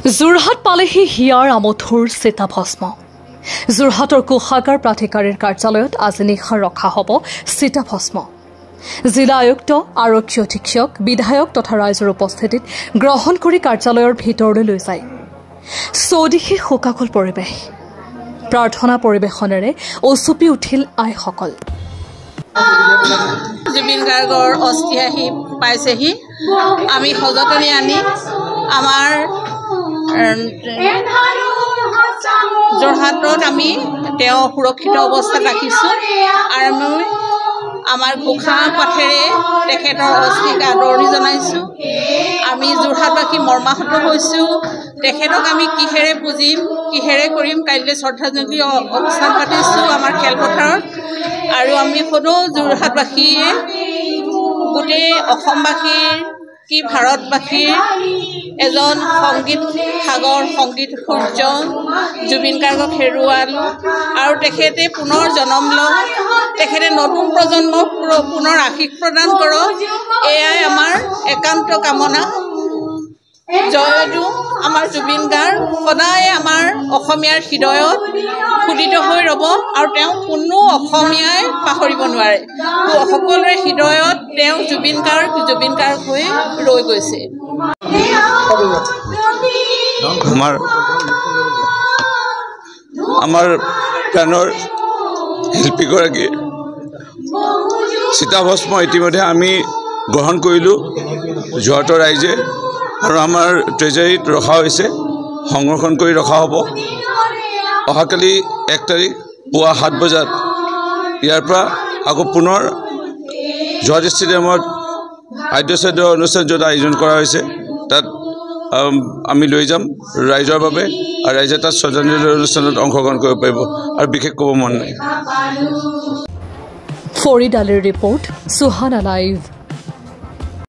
যোৰহাট পালেহি হিয়াৰ আমঠুৰ চিতাভস্ম। যোৰহাটৰ কোষাগাৰ প্ৰাধিকাৰীৰ কাৰ্যালয়ত আজি নিশা ৰখা হ'ব চিতাভস্ম। জিলা আয়ুক্ত, আৰক্ষী অধীক্ষক, বিধায়ক তথা ৰাইজৰ উপস্থিতিত গ্ৰহণ কৰি কাৰ্যালয়ৰ ভিতৰলৈ লৈ যায়। চৌদিশে শোকাকুল পৰিৱেশ। প্ৰাৰ্থনা পৰিৱেশনেৰে উচুপি উঠিল আইসকল। জুবিন গাৰ্গৰ অস্থি আহি পাইছেহি। আমি সযতনে আনি আমাৰ যোৰহাটত আমি তেওঁ সুৰক্ষিত অৱস্থাত ৰাখিছোঁ আৰু আমাৰ ঘোষা পাঠেৰে তেখেতৰ অস্থিক আদৰণি জনাইছোঁ। আমি যোৰহাটবাসী মৰ্মাহত হৈছোঁ। তেখেতক আমি কিহেৰে পুজিম, কিহেৰে কৰিম, কাইলৈ শ্ৰদ্ধাঞ্জলি অনুষ্ঠান পাতিছোঁ আমাৰ খেলপথাৰত। আৰু আমি সদৌ যোৰহাটবাসীয়ে গোটেই অসমবাসীৰ কি ভাৰতবাসীৰ এজন সংগীত সাগৰ, সংগীত সূৰ্য জুবিন গাৰ্গক হেৰুৱালোঁ আৰু তেখেতে পুনৰ জন্ম লওক, তেখেতে নতুন প্ৰজন্মক পুনৰ আশীষ প্ৰদান কৰক, এয়াই আমাৰ একান্ত কামনা। জয়টো আমাৰ জুবিন গাৰ্গ সদায় আমাৰ অসমীয়াৰ হৃদয়ত খোদিত হৈ ৰ'ব আৰু তেওঁ কোনো অসমীয়াই পাহৰিব নোৱাৰে। সকলোৰে হৃদয়ত তেওঁ জুবিন গাৰ্গ হৈ ৰৈ গৈছে। আমাৰ প্ৰাণৰ শিল্পীগৰাকী চিতাভস্ম ইতিমধ্যে আমি গ্ৰহণ কৰিলোঁ যোৰহাটৰ ৰাইজে, আৰু আমাৰ ট্ৰেজাৰীত ৰখা হৈছে, সংৰক্ষণ কৰি ৰখা হ'ব। অহাকালি 1 তাৰিখ পুৱা 7 বজাত ইয়াৰ পৰা আকৌ পুনৰ যোৰহাট ষ্টেডিয়ামত আদ্যশ্ৰাদ্ধ অনুষ্ঠান য'ত আয়োজন কৰা হৈছে তাত আমি লৈ যাম ৰাইজৰ বাবে, আৰু ৰাইজে তাত শ্ৰদ্ধাঞ্জলি অনুষ্ঠানত অংশগ্ৰহণ কৰিব পাৰিব। আৰু বিশেষ ক'ব মন নাই। ফৰিদ আলীৰ ৰিপৰ্ট, সুহানা লাইভ।